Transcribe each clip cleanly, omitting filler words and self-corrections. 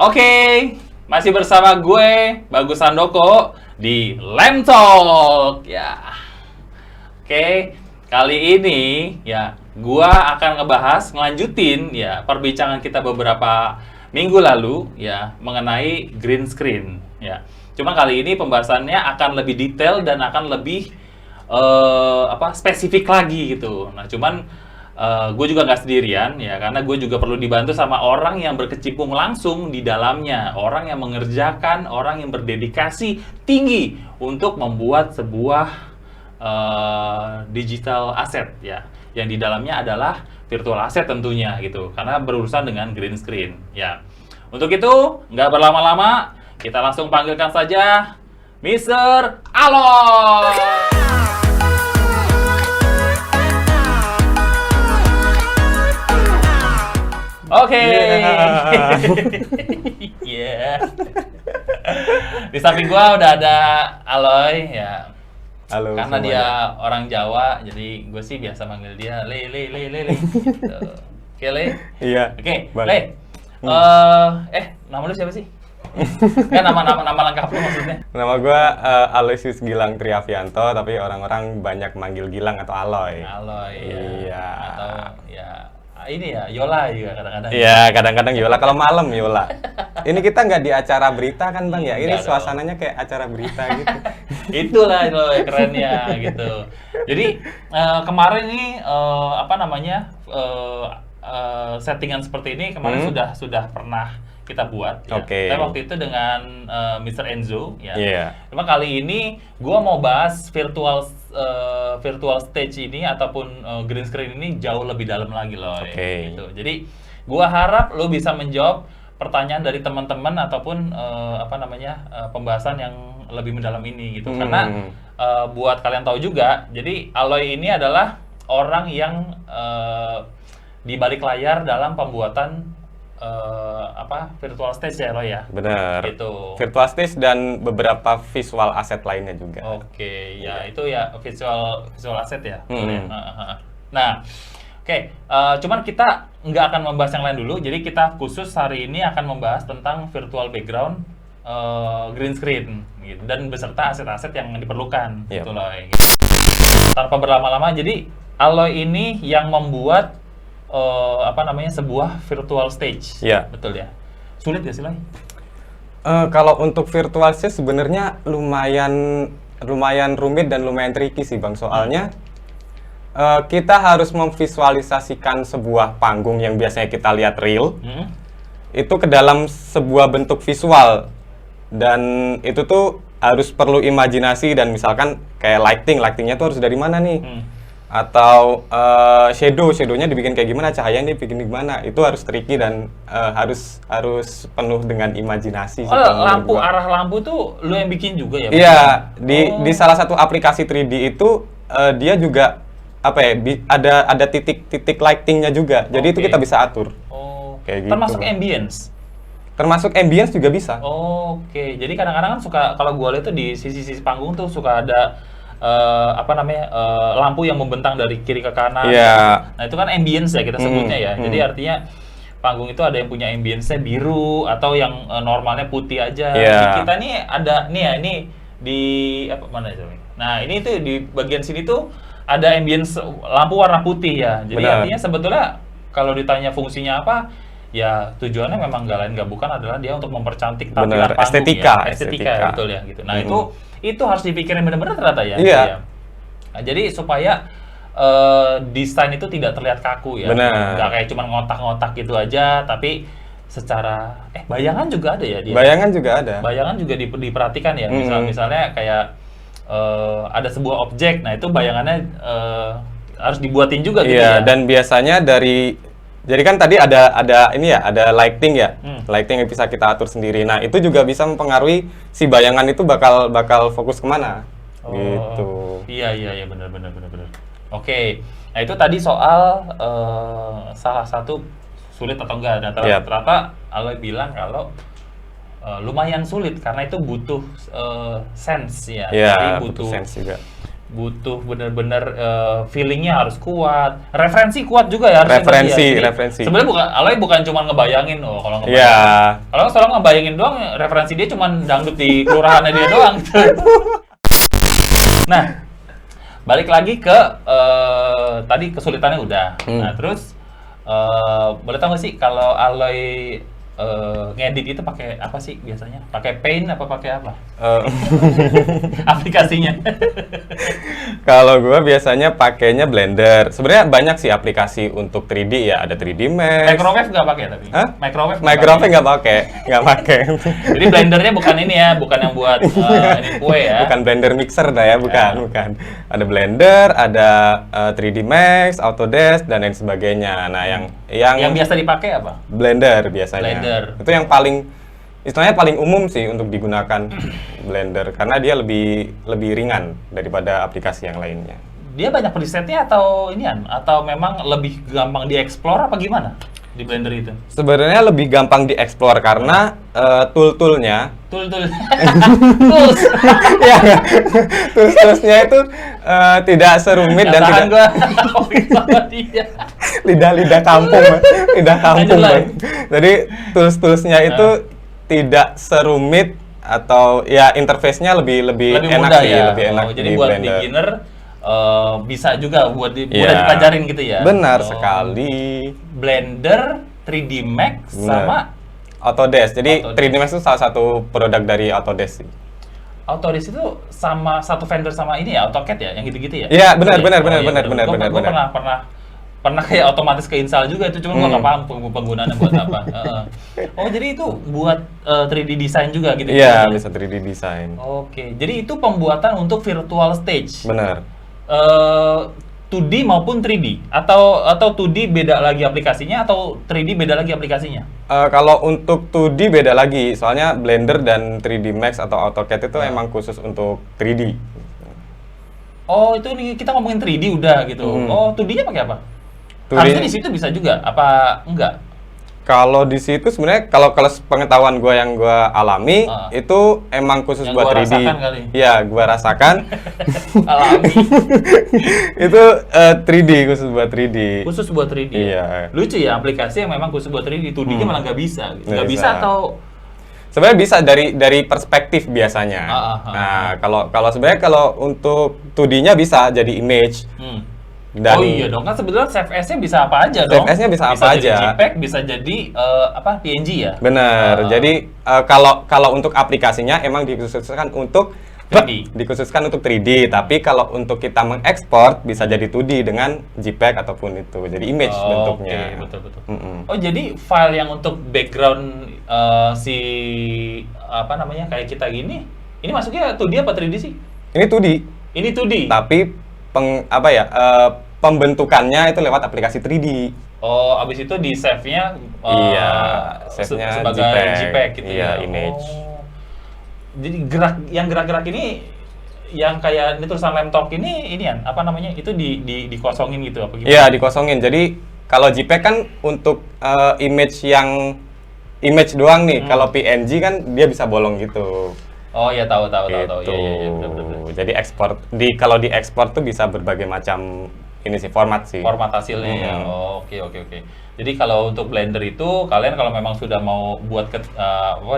Oke, masih bersama gue Bagus Handoko di Lem Talk ya. Oke, kali ini ya gue akan ngelanjutin ya perbincangan kita beberapa minggu lalu ya mengenai green screen ya. Cuma kali ini pembahasannya akan lebih detail dan akan lebih spesifik lagi gitu. Nah, cuman gue juga nggak sendirian ya, karena gue juga perlu dibantu sama orang yang berkecimpung langsung di dalamnya, orang yang mengerjakan, orang yang berdedikasi tinggi untuk membuat sebuah digital asset ya, yang di dalamnya adalah virtual asset tentunya gitu, karena berurusan dengan green screen ya. Untuk itu nggak berlama-lama, kita langsung panggilkan saja Mr. Aloy. Oke. Yeah. Di samping gua udah ada Aloy ya. Halo. Karena semuanya. dia orang Jawa, jadi gue sih biasa manggil dia Le. Gitu. Oke, Le. Iya. Oke, Bang. Le. Nama lu siapa sih? Kan nama lengkap lu maksudnya. Nama gue Aloysius Gilang Triavianto, tapi orang-orang banyak manggil Gilang atau Aloy. Aloy. Iya. Atau ya ini ya Yola juga kadang-kadang. Iya, kadang-kadang Yola. Kalau malam Yola. Ini kita nggak di acara berita kan Bang ya? Ini Nggak suasananya kayak acara berita gitu. Itulah Loy, kerennya gitu. Jadi kemarin ini settingan seperti ini kemarin sudah pernah kita buat ya. Oke. Tapi waktu itu dengan Mr. Enzo ya. Iya. Cuma kali ini gua mau bahas virtual stage ini ataupun green screen ini jauh lebih dalam lagi loh Oke. gitu. Jadi gua harap lo bisa menjawab pertanyaan dari teman-teman ataupun pembahasan yang lebih mendalam ini gitu. Karena buat kalian tahu juga, jadi Aloy ini adalah orang yang di balik layar dalam pembuatan virtual stage ya Roy ya. Bener. Gitu. Virtual stage dan beberapa visual asset lainnya juga. Oke, ya itu ya visual asset ya. Hmm. Nah, oke, cuman kita nggak akan membahas yang lain dulu. Jadi kita khusus hari ini akan membahas tentang virtual background green screen gitu, dan beserta aset-aset yang diperlukan Yep. gitu loh. Gitu. Tanpa berlama-lama, jadi Aloy ini yang membuat sebuah virtual stage. Iya. Betul ya. Sulit gak sih Loy? Kalau untuk virtual stage sebenarnya lumayan rumit dan lumayan tricky sih Bang. Soalnya kita harus memvisualisasikan sebuah panggung yang biasanya kita lihat real itu ke dalam sebuah bentuk visual, dan itu tuh harus perlu imajinasi, dan misalkan kayak lightingnya tuh harus dari mana nih, atau shadownya dibikin kayak gimana, cahayanya dibikin gimana, itu harus tricky dan harus penuh dengan imajinasi. Lampu, arah lampu tuh lu yang bikin juga ya? Iya, di salah satu aplikasi 3D itu dia juga ada titik lightingnya juga, jadi itu kita bisa atur. Kayak gitu. Termasuk ambience? Termasuk ambience juga bisa. Oke, jadi kadang-kadang kan suka, kalau gua lihat tuh di sisi-sisi panggung tuh suka ada lampu yang membentang dari kiri ke kanan. Iya. Nah itu kan ambience ya kita sebutnya ya. Jadi artinya panggung itu ada yang punya ambience-nya biru atau yang normalnya putih aja. Iya. Di kita nih ada nih ya, ini di mana itu? Nah ini tuh di bagian sini tuh ada ambience lampu warna putih ya. Jadi Benar. artinya sebetulnya kalau ditanya fungsinya apa, ya tujuannya memang gak lain gak bukan adalah dia untuk mempercantik tampilan Benar, panggung estetika. ya. Estetika betul ya gitu. Nah itu harus dipikirin benar-benar ternyata ya. Iya. Ya. Nah, jadi supaya desain itu tidak terlihat kaku ya. Benar. Nggak kayak cuma ngotak-ngotak gitu aja, tapi secara bayangan juga ada ya dia. Bayangan juga ada. Bayangan juga diperhatikan ya. Misalnya kayak ada sebuah objek, nah itu bayangannya harus dibuatin juga gitu Iya, ya. dan biasanya jadi kan tadi ada ini ya, ada lighting ya. Lighting yang bisa kita atur sendiri. Nah, itu juga bisa mempengaruhi si bayangan itu bakal fokus kemana. Gitu. Iya benar. Oke. Nah, itu tadi soal salah satu sulit atau enggak. Nah, ternyata Aloy bilang kalau lumayan sulit karena itu butuh sense ya. Iya, Jadi butuh sense juga. butuh bener-bener feelingnya harus kuat, referensi kuat juga ya harusnya berarti ya. Jadi, referensi. Sebenarnya Aloy bukan cuma ngebayangin, kalau ngebayangin. Iya. Kalau selalu ngebayangin doang, referensi dia cuma dangdut di kelurahannya dia doang. Gitu. Nah, balik lagi ke tadi kesulitannya udah. Nah, terus boleh tahu nggak sih kalau Aloy ngedit itu pakai apa sih biasanya? Pakai Paint apa pakai apa? Aplikasinya. Kalau gue biasanya pakainya Blender. Sebenarnya banyak sih aplikasi untuk 3D ya. Ada 3D Max. Microwave nggak pakai tapi? Hah? Microwave nggak pakai. Jadi blendernya bukan ini ya, bukan yang buat ini kue ya. Bukan blender mixer dah ya, bukan. Ada Blender, ada 3D Max, Autodesk dan lain sebagainya. Nah, yang biasa dipakai apa? Blender biasanya. Blender. Itu yang paling istilahnya paling umum sih untuk digunakan Blender karena dia lebih ringan daripada aplikasi yang lainnya. Dia banyak presetnya atau inian atau memang lebih gampang dieksplor apa gimana di Blender itu? Sebenarnya lebih gampang dieksplor karena tool-toolnya Tools. ya, tools-toolsnya itu tidak serumit dan tidak gua sama dia. lidah kampung, lidah kampung. Lanjut, Bang. Jadi tools-toolsnya itu tidak serumit atau ya interface-nya lebih enak mudah sih, ya. lebih enak Jadi di buat Blender. beginner bisa juga buat Iya. mudah dipelajarin gitu ya. Benar sekali. Blender, 3D Max Benar. sama Autodesk. Jadi Autodesk. 3D Max itu salah satu produk dari Autodesk sih. Autodesk itu sama satu vendor sama ini ya, AutoCAD ya, yang gitu-gitu ya? Iya, benar. Gua pernah kayak otomatis keinstall juga itu, cuma gua nggak paham penggunaannya buat apa. Oh, jadi itu buat 3D design juga gitu? Iya, bisa 3D design. Oke, jadi itu pembuatan untuk virtual stage. Benar. 2D maupun 3D? Atau 2D beda lagi aplikasinya, atau 3D beda lagi aplikasinya? Kalau untuk 2D beda lagi, soalnya Blender dan 3D Max atau AutoCAD itu emang khusus untuk 3D. Oh, itu nih kita ngomongin 3D udah gitu. Oh, 2D-nya pakai apa? 2D Harusnya di situ bisa juga, apa enggak? Kalau di situ sebenarnya kalau pengetahuan gue yang gue alami itu emang khusus Yang buat gua 3D. rasakan kali. Iya, gue rasakan. Alami. Itu 3D khusus buat 3D. Khusus buat 3D. Iya. Lucu ya, aplikasi yang memang khusus buat 3D. 2D-nya malah nggak bisa. Gitu. Nggak Nggak bisa bisa. atau Sebenarnya bisa dari perspektif biasanya. Nah, kalau sebenarnya kalau untuk 2D-nya bisa jadi image. Dan oh iya dong, kan sebenarnya Save As-nya bisa apa aja dong. Save As-nya bisa apa jadi aja. JPEG, bisa jadi PNG ya. Benar. Jadi kalau untuk aplikasinya emang dikhususkan untuk 3D. Dikhususkan untuk 3D, tapi kalau untuk kita mengekspor bisa jadi 2D dengan JPEG ataupun itu. Jadi image bentuknya. Oke, betul. Oh, jadi file yang untuk background si apa namanya kayak kita gini, ini masuknya 2D apa 3D sih? Ini 2D. Ini 2D. Tapi pembentukannya itu lewat aplikasi 3D. Oh, abis itu di save-nya Iya, save-nya sebagai JPEG gitu iya, ya. image. Oh. Jadi gerak-gerak ini yang kayak ini tulisan laptop ini ya, apa namanya? Itu dikosongin gitu apa gimana? Iya, dikosongin. Jadi kalau JPEG kan untuk image doang nih. Kalau PNG kan dia bisa bolong gitu. Oh iya, tahu. Gitu. Iya, benar. Jadi kalau diekspor tuh bisa berbagai macam ini sih format sih. Format hasilnya ya. Oh, oke. Jadi kalau untuk Blender itu kalian kalau memang sudah mau buat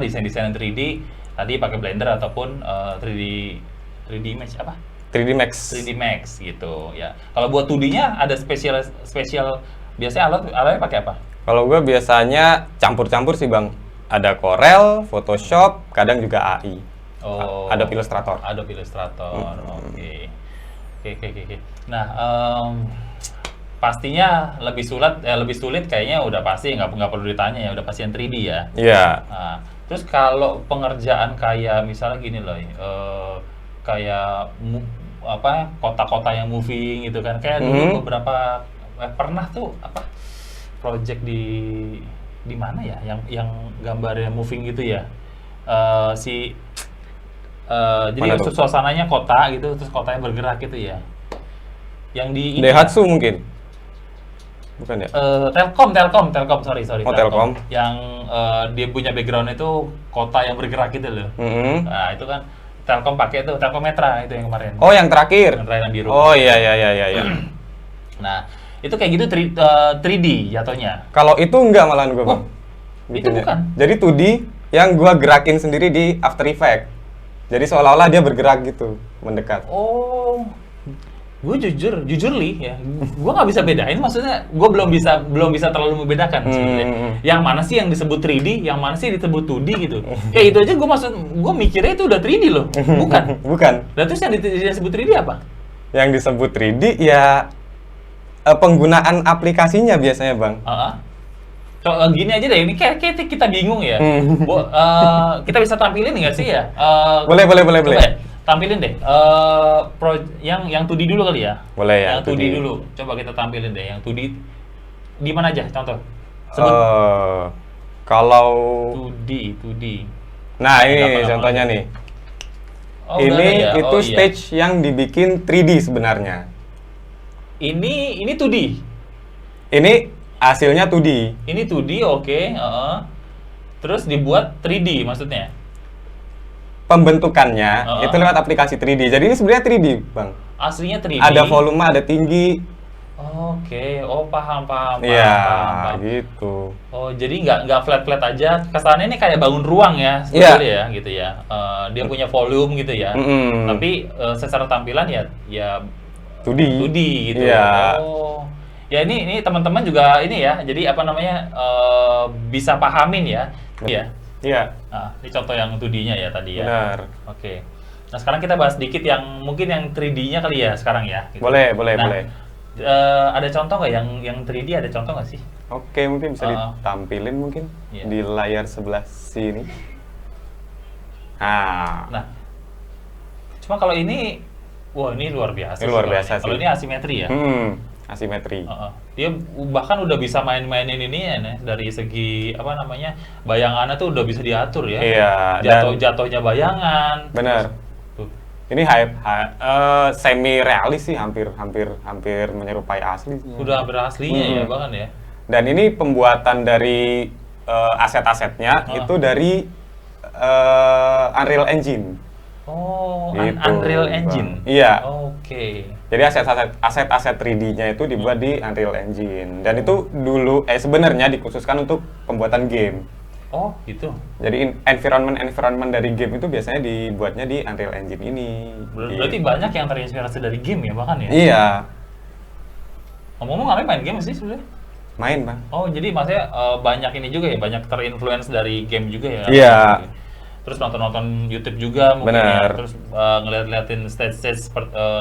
desain-desain 3D tadi pakai Blender ataupun 3D Image apa? 3D Max. 3D Max gitu ya. Kalau buat 2D-nya ada spesial biasanya alatnya pakai apa? Kalau gue biasanya campur-campur sih, Bang. Ada Corel, Photoshop, kadang juga AI. Oh, Adobe Illustrator. Oke. Nah, pastinya lebih sulit kayaknya udah pasti nggak perlu ditanya ya, udah pasti yang 3D ya. Iya. Nah, terus kalau pengerjaan kayak misalnya gini loh, kayak kota-kota yang moving gitu kan, kayak dulu beberapa pernah tuh project di mana ya, yang gambarnya moving gitu ya, jadi suasananya kota gitu, terus kotanya bergerak gitu ya, yang di Daihatsu mungkin, bukan ya? Telkom, sorry. Telkom. Yang dia punya background itu kota yang bergerak gitu loh. Nah itu kan Telkom pakai tuh, Telkometra itu yang kemarin. Oh, yang terakhir. Yang terakhir yang biru. Oh, iya iya iya iya. Iya. Nah, itu kayak gitu 3D jatuhnya. Kalau itu enggak malahan gua, Bang. Oh, itu bukan? Jadi 2D yang gua gerakin sendiri di After Effects. Jadi seolah-olah dia bergerak gitu, mendekat. Oh, gue jujur li ya, gue nggak bisa bedain, maksudnya gue belum bisa terlalu membedakan sebenarnya. Yang mana sih yang disebut 3D, yang mana sih disebut 2D gitu. Ya itu aja gue mikirnya itu udah 3D loh, bukan? Bukan. Dan terus yang disebut 3D apa? Yang disebut 3D ya penggunaan aplikasinya biasanya, Bang. Gini aja deh, ini kayak kita bingung ya. Kita bisa tampilin nggak sih ya? Boleh. Coba ya, tampilin deh. Yang 2D dulu kali ya. Boleh ya. Yang 2D dulu. Coba kita tampilin deh. Yang 2D di mana aja? Contoh. Sebut. Kalau 2D. Nah, ini contohnya nih. Oh, ini ya? itu Iya. stage yang dibikin 3D sebenarnya. Ini 2D. Ini hasilnya 2D. Ini 2D, oke. Terus dibuat 3D maksudnya. Pembentukannya itu lewat aplikasi 3D. Jadi ini sebenarnya 3D, Bang. Aslinya 3D. Ada volume, ada tinggi. Oke, paham. Iya, Paham. gitu. Oh, jadi nggak flat aja. Kesannya ini kayak bangun ruang ya, Iya. sebetulnya ya, gitu ya. Dia punya volume gitu ya. Tapi secara tampilan ya 2D. 2D gitu. Iya. Oh. Ya ini teman-teman juga ini ya. Jadi apa namanya bisa pahamin ya. Iya. Iya. Nah, ini contoh yang 2D-nya ya tadi ya. Benar. Oke. Nah, sekarang kita bahas dikit yang mungkin yang 3D-nya kali ya sekarang ya. Gitu. Boleh. Nah, ada contoh nggak yang 3D, ada contoh nggak sih? Oke, mungkin bisa ditampilin mungkin Iya. di layar sebelah sini. Nah, cuma kalau ini, wah ini luar biasa. Ini luar biasa Kalau sih. ini asimetri ya. Asimetri. Dia bahkan udah bisa main-mainin ini ya, nih, dari segi apa namanya bayangannya tuh udah bisa diatur ya. Iya. Jatuhnya bayangan. Benar. Tuh. Ini semi realis sih, hampir menyerupai asli. Udah beraslinya ya bahkan ya. Dan ini pembuatan dari aset-asetnya itu dari Unreal Engine. Oh, Gitu, Unreal Bang. Engine. Iya. Oke. Jadi aset-aset 3D-nya itu dibuat di Unreal Engine. Dan itu dulu sebenarnya dikhususkan untuk pembuatan game. Oh, gitu. Jadi environment dari game itu biasanya dibuatnya di Unreal Engine ini. Berarti banyak yang terinspirasi dari game ya bahkan ya. Iya, Ngomong-ngomong ngapain main game sih sebenarnya? main, Bang. Oh, jadi maksudnya banyak ini juga ya, banyak terinfluence dari game juga ya? Iya. Terus nonton YouTube juga mungkin ya, Benar. terus ngeliat-liatin stage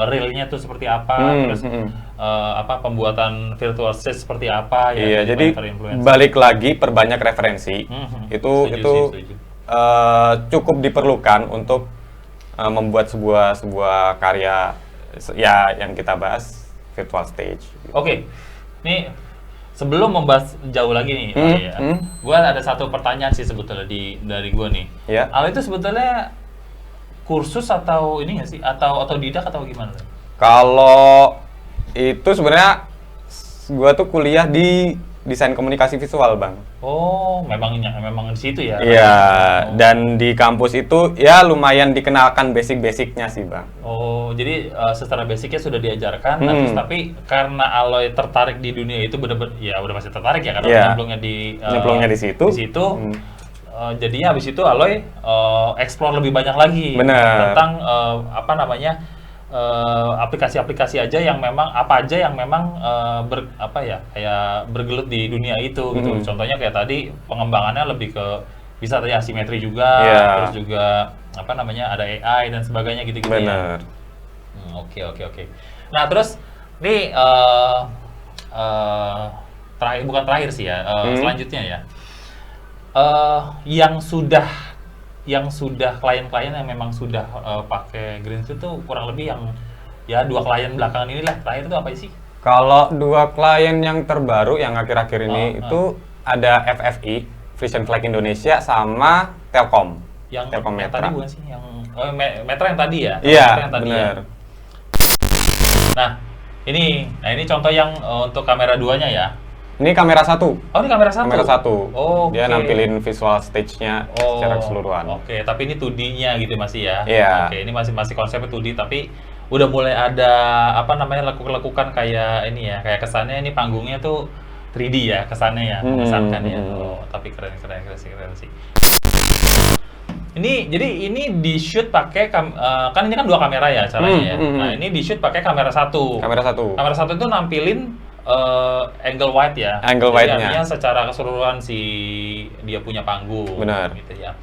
realnya tuh seperti apa, terus apa pembuatan virtual stage seperti apa ya? Iya, banyak jadi terinfluence. balik lagi perbanyak referensi. Itu Setuju. cukup diperlukan untuk membuat sebuah karya ya yang kita bahas virtual stage. Oke, nih sebelum membahas jauh lagi nih, gua ada satu pertanyaan sih sebetulnya dari gua nih. Ya. Al itu sebetulnya kursus atau ini nggak sih? Atau otodidak atau gimana? Kalau itu sebenarnya gua tuh kuliah di desain komunikasi visual, Bang. Oh, memang di situ ya? Iya, Oh. dan di kampus itu ya lumayan dikenalkan basic-basicnya sih, Bang. Oh, jadi secara basicnya sudah diajarkan, nah, terus tapi karena Aloy tertarik di dunia itu benar-benar ya udah pasti tertarik ya karena Iya. nyemplungnya di situ. Di situ, jadinya habis itu Aloy explore lebih banyak lagi Bener. tentang apa namanya aplikasi-aplikasi aja yang memang kayak bergelut di dunia itu gitu. Contohnya kayak tadi pengembangannya lebih ke bisa tadi asimetri juga, Iya. terus juga apa namanya ada AI dan sebagainya gitu-gitu ya. Bener. Oke. Nah terus nih bukan terakhir sih ya, selanjutnya ya. Yang sudah klien-klien yang memang sudah pakai Greensuite tuh kurang lebih yang ya 2 klien belakangan ini lah. Terakhir itu apa sih? Kalau 2 klien yang terbaru yang akhir-akhir ini itu ada FFI, Frisian Flag Indonesia, sama Telkom. Yang Telkom yang Metra. tadi bukan sih? Yang Metra yang tadi ya? Iya, Metra yang tadi ya? benar. Nah ini contoh yang untuk kamera 2-nya ya. Ini kamera satu. Oh, ini kamera satu? Kamera satu. Oh, Dia oke. nampilin visual stage-nya secara keseluruhan. Oke, tapi ini 2D-nya gitu masih ya? Iya. Oke, ini masih konsepnya 2D, tapi udah mulai ada apa namanya lekuk-lekukan kayak ini ya, kayak kesannya ini panggungnya tuh 3D ya, kesannya ya, mengesankan ya. Oh, tapi keren sih. Jadi ini di shoot pakai kan ini kan 2 kamera ya caranya ya. Nah, ini di shoot pakai kamera satu. Kamera satu. Kamera satu itu nampilin angle wide ya. Angle Jadi wide-nya. artinya secara keseluruhan dia punya panggung. Benar. Gitu ya.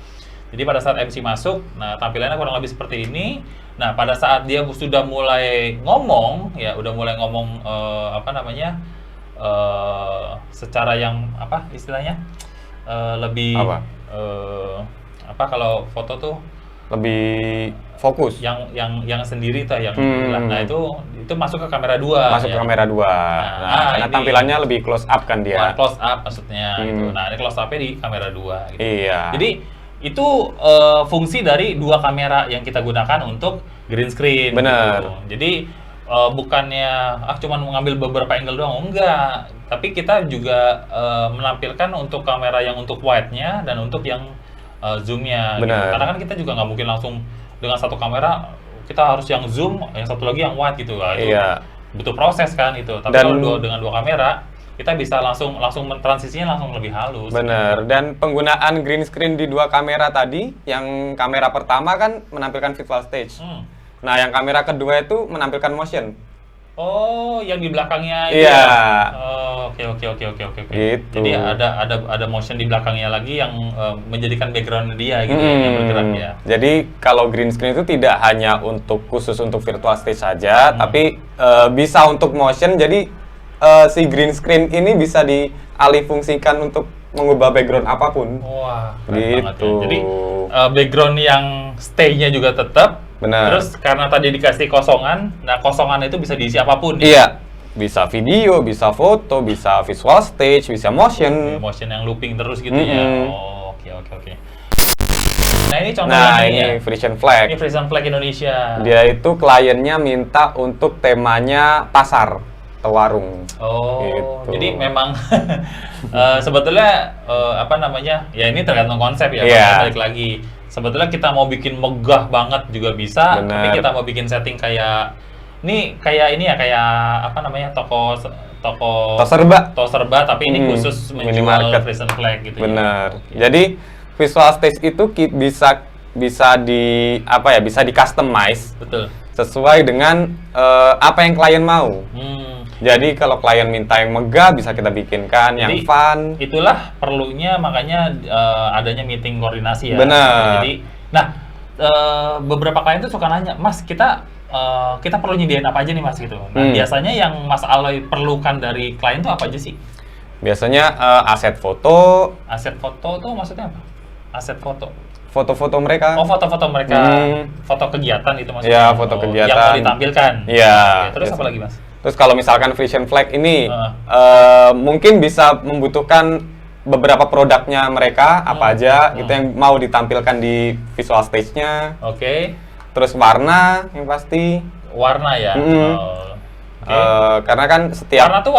Jadi pada saat MC masuk, nah tampilannya kurang lebih seperti ini. Nah, pada saat dia sudah mulai ngomong, ya udah mulai ngomong apa namanya, secara yang apa istilahnya lebih Apa? apa kalau foto tuh Lebih fokus. yang sendiri tuh yang nah itu masuk ke kamera 2 Masuk ya. ke kamera 2. Karena ini tampilannya lebih close up kan dia. close up maksudnya gitu. Nah, ini close up-nya di kamera 2 gitu. Iya. Jadi itu fungsi dari 2 kamera yang kita gunakan untuk green screen. Bener. Gitu. Jadi bukannya cuman mengambil beberapa angle doang, enggak. Tapi kita juga menampilkan untuk kamera yang untuk wide-nya dan untuk yang zoom-nya. Gitu. Bener. Karena kan kita juga nggak mungkin langsung dengan satu kamera kita harus yang zoom, yang satu lagi yang wide gitu. Nah, itu Iya. butuh proses kan itu. Tapi Dan- kalau dengan 2 kamera kita bisa langsung transisinya langsung lebih halus. Bener. Dan penggunaan green screen di 2 kamera tadi, yang kamera pertama kan menampilkan visual stage. Nah, yang kamera kedua itu menampilkan motion. Oh, yang di belakangnya itu Iya. ya? Oh, oke. Gitu. Jadi ada motion di belakangnya lagi yang menjadikan background dia gitu yang bergerak ya. Jadi kalau green screen itu tidak hanya khusus untuk virtual stage saja, tapi bisa untuk motion. Jadi si green screen ini bisa dialihfungsikan untuk mengubah background apapun. Wah, keren banget ya. Gitu. Jadi background yang stay-nya juga tetap. Benar. Terus karena tadi dikasih kosongan, nah kosongan itu bisa diisi apapun. Ya? Iya, bisa video, bisa foto, bisa visual stage, bisa motion. Motion yang looping terus gitu ya. Oh, oke. Nah, ini contohnya Nah, nih ini ya. Frisian Flag. Ini Frisian Flag Indonesia. Dia itu kliennya minta untuk temanya pasar atau warung. Oh, Gitu. jadi memang sebetulnya apa namanya? Ya ini tergantung konsep ya. Iya. Balik lagi. Sebetulnya kita mau bikin megah banget juga bisa, Bener. tapi kita mau bikin setting kayak ini ya kayak apa namanya? Toko serba tapi ini khusus menjual minimarket. Frisian Flag gitu ya. Bener. Oke. Jadi visual stage itu bisa di customize Betul. sesuai dengan apa yang klien mau. Jadi kalau klien minta yang megah bisa kita bikinkan yang Jadi, fun. Itulah perlunya makanya adanya meeting koordinasi ya. Benar. Jadi, beberapa klien tuh suka nanya, Mas kita perlu nyediain apa aja nih Mas gitu. Nah biasanya yang Mas Aloy perlukan dari klien tuh apa aja sih? Biasanya aset foto, Aset foto tuh maksudnya apa? Aset foto. foto-foto mereka. Oh, foto-foto mereka, foto kegiatan itu maksudnya. Ya, foto kegiatan. Yang mau ditampilkan. Iya. Oke, terus apa lagi Mas? Terus kalau misalkan Frisian Flag ini mungkin bisa membutuhkan beberapa produknya mereka apa aja gitu yang mau ditampilkan di visual stage-nya. Oke. Terus warna yang pasti. Warna ya. Oh, oke. Karena kan setiap Warna tuh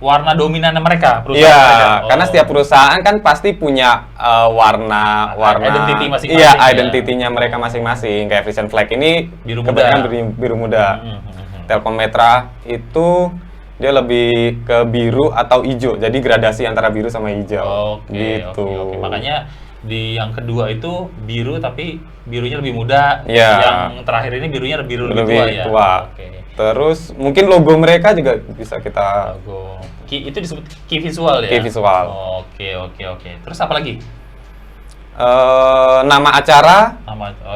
warna dominan mereka perusahaan Iya, mereka. karena setiap perusahaan kan pasti punya warna Identity masing-masing Iya, ya. identitinya mereka masing-masing. Kayak Frisian Flag ini Biru kebanyakan muda. biru muda. Telkommetra itu dia lebih ke biru atau hijau. Jadi gradasi antara biru sama hijau. Oke. Makanya di yang kedua itu biru tapi birunya lebih muda. Iya. Yang terakhir ini birunya biru lebih tua ya. tua. Oke. Terus mungkin logo mereka juga bisa kita Logo. Itu disebut key visual ya. Key visual. Oke. Terus apa lagi? nama acara.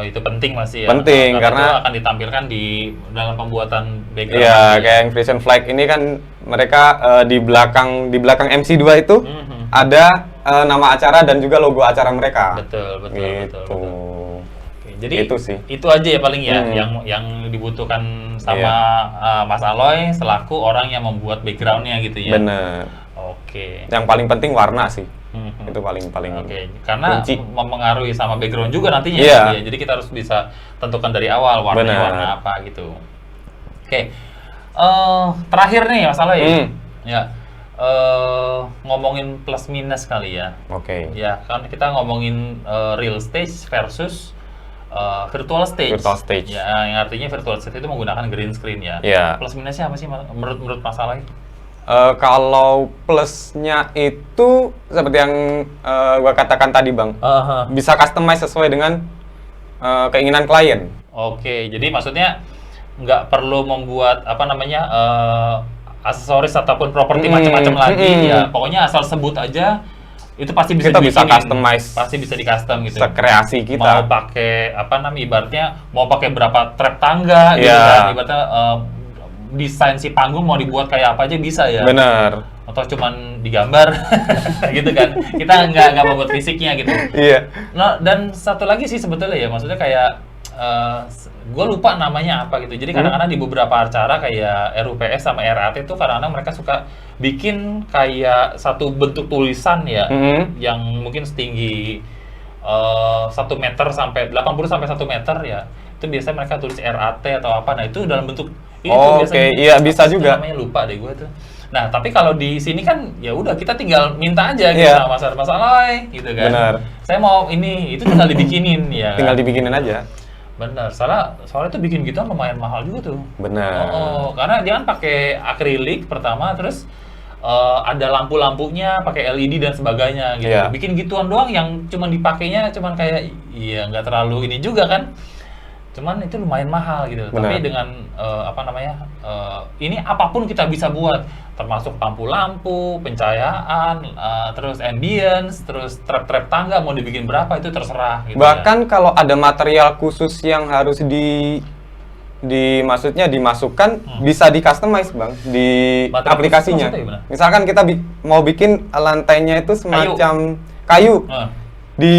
Itu penting masih ya. Penting, karena itu akan ditampilkan di dalam pembuatan background. Iya, nanti kayak yang Frisian Flag ini kan mereka di belakang MC2 itu ada nama acara dan juga logo acara mereka. Betul. Gitu. Oke, jadi Itu sih. itu aja ya paling ya yang dibutuhkan sama Mas Aloy selaku orang yang membuat backgroundnya gitu ya. Bener. Oke. Yang paling penting warna sih. Itu paling Oke, karena kunci. mempengaruhi sama background juga nantinya. Iya. Ya. Jadi kita harus bisa tentukan dari awal warnanya Benar. warna apa gitu. Oke. Terakhir nih Mas Aloy. Ya. ngomongin plus minus kali ya. Oke. Ya, kan kita ngomongin real stage versus virtual stage. Virtual stage. Ya, yang artinya virtual stage itu menggunakan green screen ya. Iya. Plus minusnya apa sih menurut masalah? Kalau plusnya itu seperti yang gua katakan tadi Bang, bisa customize sesuai dengan keinginan klien. Oke, jadi maksudnya nggak perlu membuat apa namanya aksesoris ataupun properti macam-macam lagi ya. Pokoknya asal sebut aja itu pasti bisa Kita bisa dibikinin. customize. Pasti bisa di custom gitu. Sekreasi kita. Mau pakai apa namanya ibaratnya mau pakai berapa trap tangga gitu Iya. kan. Ibaratnya desain si panggung mau dibuat kayak apa aja bisa ya. Bener. Atau cuman digambar gitu kan. Kita nggak membuat fisiknya gitu. Iya. Nah, dan satu lagi sih sebetulnya ya, maksudnya kayak gue lupa namanya apa gitu. Jadi kadang-kadang di beberapa acara kayak RUPS sama RAT itu kadang-kadang mereka suka bikin kayak satu bentuk tulisan ya, yang mungkin setinggi 1 meter sampai 80 sampai 1 meter ya. Itu biasanya mereka tulis RAT atau apa. Nah itu dalam bentuk itu biasanya. Oke, iya bisa Apa sih juga. namanya lupa deh gue tuh. Nah tapi kalau di sini kan ya udah kita tinggal minta aja gitu Iya. sama masalah gitu kan. Benar. Saya mau ini itu tinggal dibikinin ya. Tinggal dibikinin aja. Bener, soalnya tuh bikin gituan lumayan mahal juga tuh. Benar. Karena dia kan pakai akrilik pertama, terus ada lampu-lampunya, pakai LED dan sebagainya gitu. Iya. Bikin gituan doang yang cuman dipakainya cuman kayak iya nggak terlalu ini juga kan. Cuman itu lumayan mahal gitu. Benar. Tapi dengan apa namanya? Ini apapun kita bisa buat, termasuk lampu-lampu, pencahayaan, terus ambience, terus trap-trap tangga mau dibikin berapa itu terserah gitu. Bahkan kalau ada material khusus yang harus maksudnya dimasukkan bisa di customize Bang di Material aplikasinya. khusus maksudnya gimana? Misalkan kita mau bikin lantainya itu semacam kayu. Nah, Di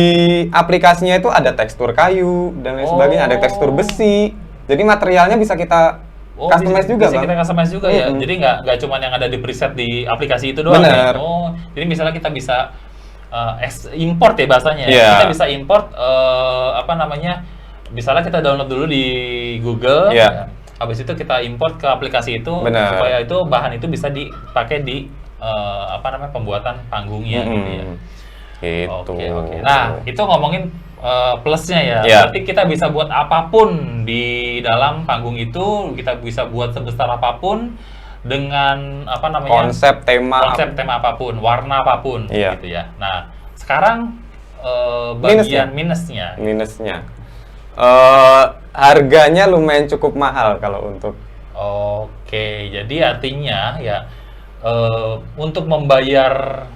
aplikasinya itu ada tekstur kayu dan lain sebagainya, ada tekstur besi. Jadi materialnya bisa kita customize juga bisa Bang. kita customize juga ya. Jadi nggak cuma yang ada di preset di aplikasi itu doang. Bener. Ya? Jadi misalnya kita bisa import ya bahasanya. Iya. Kita bisa import apa namanya? Misalnya kita download dulu di Google. Iya. Ya. Habis itu kita import ke aplikasi itu Bener. supaya itu bahan itu bisa dipakai di apa namanya pembuatan panggungnya gitu ya. Gitu. Oke. Nah, itu ngomongin plusnya ya. Iya. Berarti kita bisa buat apapun di dalam panggung itu, kita bisa buat sebesar apapun dengan apa namanya? Konsep tema tema apapun, warna apapun Iya. gitu ya. Nah, sekarang bagian minusnya. minusnya. Harganya lumayan cukup mahal kalau untuk Oke, jadi artinya ya untuk membayar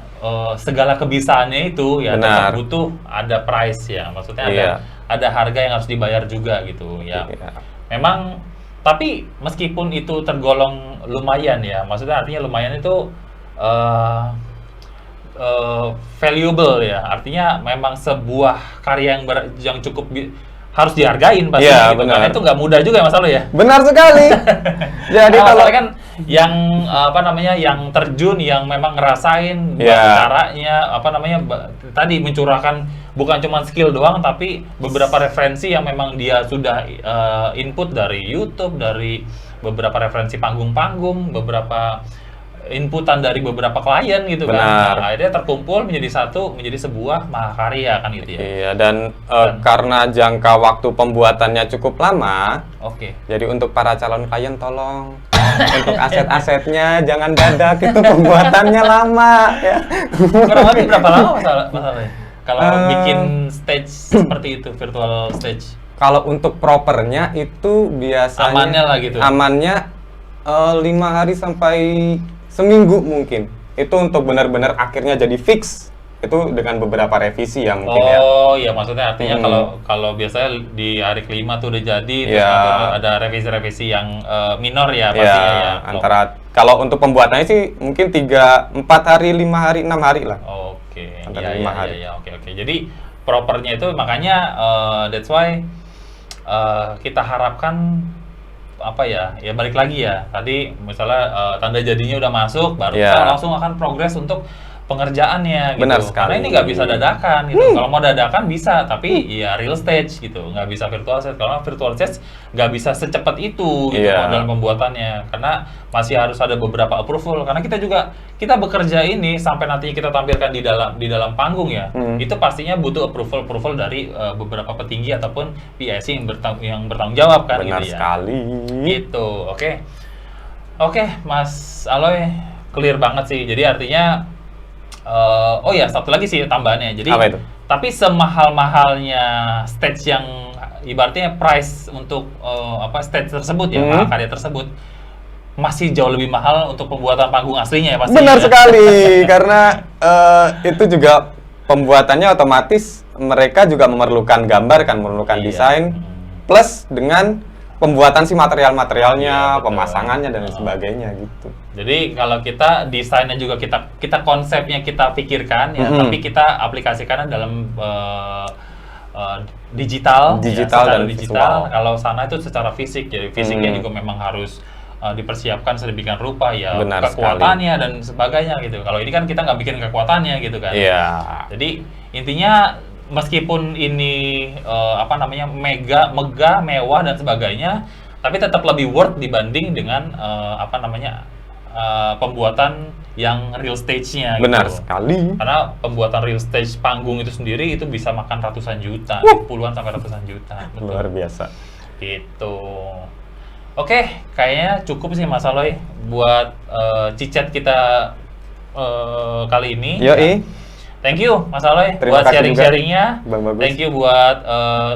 segala kebisaannya itu ya tetap Benar. butuh ada price ya, maksudnya Iya. ada harga yang harus dibayar juga gitu ya. Iya. Memang tapi meskipun itu tergolong lumayan ya, maksudnya artinya lumayan itu valuable ya, artinya memang sebuah karya yang cukup harus dihargain pasti Iya, gitu. benar. Karena itu nggak mudah juga ya Mas Aldo ya. Benar sekali. Jadi Nah, kalau masalahnya kan yang apa namanya yang terjun yang memang ngerasain Iya. caranya apa namanya tadi mencurahkan bukan cuma skill doang tapi beberapa referensi yang memang dia sudah input dari YouTube, dari beberapa referensi panggung-panggung, beberapa inputan dari beberapa klien gitu kan. Benar. Nah, akhirnya terkumpul menjadi sebuah mahakarya kan gitu ya. Iya, dan karena jangka waktu pembuatannya cukup lama, Oke. jadi untuk para calon klien tolong untuk aset-asetnya jangan dadak, itu pembuatannya lama ya. Kurang lebih berapa lama masalahnya? Kalau bikin stage seperti itu, virtual stage. Kalau untuk propernya itu biasanya Amannya lah gitu. Amannya 5 hari sampai seminggu mungkin. Itu untuk benar-benar akhirnya jadi fix. Itu dengan beberapa revisi ya mungkin ya. Oh iya, maksudnya artinya kalau biasanya di hari kelima tuh udah jadi, terus Iya. ada revisi-revisi yang minor ya Ya, pastinya ya. antara kalau untuk pembuatannya sih mungkin 3-4 hari, 5 hari, 6 hari lah. Oke, Antara iya, 5 iya, hari. iya, oke. Jadi propernya itu makanya that's why kita harapkan apa ya balik lagi ya tadi misalnya tanda jadinya udah masuk baru Iya. kita langsung akan progres untuk pengerjaannya gitu. Benar Karena sekali. ini nggak bisa dadakan gitu. Kalau mau dadakan bisa, tapi ya real stage gitu, nggak bisa virtual stage. Kalau virtual stage nggak bisa secepat itu gitu Iya. dalam pembuatannya, karena masih harus ada beberapa approval. Karena kita bekerja ini sampai nantinya kita tampilkan di dalam panggung ya, itu pastinya butuh approval dari beberapa petinggi ataupun PIC yang bertanggung jawab kan Benar gitu ya. sekali. Gitu, oke. Oke, Mas Aloy, clear banget sih. Jadi artinya, oh ya, satu lagi sih tambahannya. Jadi, Apa itu? tapi semahal-mahalnya stage yang ibaratnya price untuk stage tersebut ya, karya tersebut masih jauh lebih mahal untuk pembuatan panggung aslinya ya pasti. Benar ya. sekali, karena itu juga pembuatannya otomatis mereka juga memerlukan gambar kan, memerlukan Iya. desain, plus dengan pembuatan si material-materialnya, Iya, betul. pemasangannya dan lain sebagainya gitu. Jadi kalau kita desainnya juga kita konsepnya kita pikirkan ya, tapi kita aplikasikannya dalam digital, Digital secara dan digital. visual. Kalau sana itu secara fisik, jadi fisiknya juga memang harus dipersiapkan sedemikian rupa ya, Benar kekuatannya dan sebagainya gitu. Kalau ini kan kita nggak bikin kekuatannya gitu kan. Iya. Jadi intinya meskipun ini megah, mewah dan sebagainya, tapi tetap lebih worth dibanding dengan pembuatan yang real stage-nya. Benar gitu. sekali. Karena pembuatan real stage panggung itu sendiri itu bisa makan ratusan juta, puluhan sampai ratusan juta. Betul. Luar biasa. Gitu. Oke, kayaknya cukup sih Mas Aloy buat cicet kita kali ini. Yoi. Thank you Mas Aloy Terima buat kasih sharing-sharingnya. juga, Bang Bagus. Thank you buat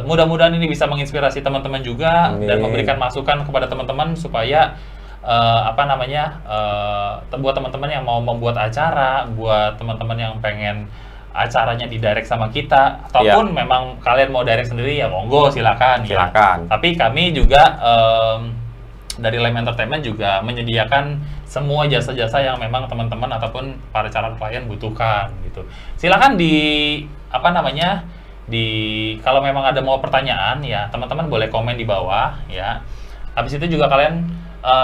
mudah-mudahan ini bisa menginspirasi teman-teman juga Amin. dan memberikan masukan kepada teman-teman supaya buat teman-teman yang mau membuat acara, buat teman-teman yang pengen acaranya di direct sama kita, ataupun memang kalian mau direct sendiri ya monggo silakan. Silakan. Ya. Tapi kami juga dari Lem Entertainment juga menyediakan semua jasa-jasa yang memang teman-teman ataupun para calon klien butuhkan gitu. Silakan kalau memang ada mau pertanyaan ya teman-teman boleh komen di bawah ya. Habis itu juga kalian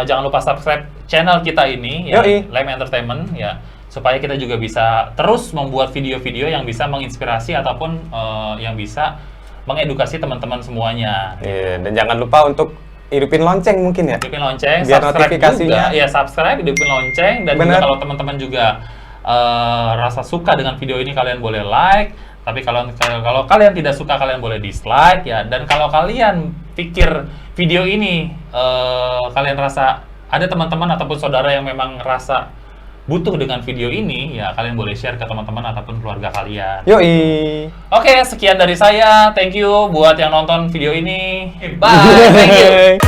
jangan lupa subscribe channel kita ini ya, Yoi. Lem Entertainment ya, supaya kita juga bisa terus membuat video-video yang bisa menginspirasi ataupun yang bisa mengedukasi teman-teman semuanya. Iya, dan jangan lupa untuk hidupin lonceng mungkin ya. Hidupin lonceng, Biar subscribe notifikasinya. juga. Ya, subscribe, hidupin lonceng, dan juga Bener. kalau teman-teman juga rasa suka dengan video ini kalian boleh like. Tapi kalau kalian tidak suka kalian boleh dislike ya. Dan kalau kalian pikir video ini kalian rasa ada teman-teman ataupun saudara yang memang rasa butuh dengan video ini ya, kalian boleh share ke teman-teman ataupun keluarga kalian. Yoi. Oke, sekian dari saya. Thank you buat yang nonton video ini. Bye. Thank you.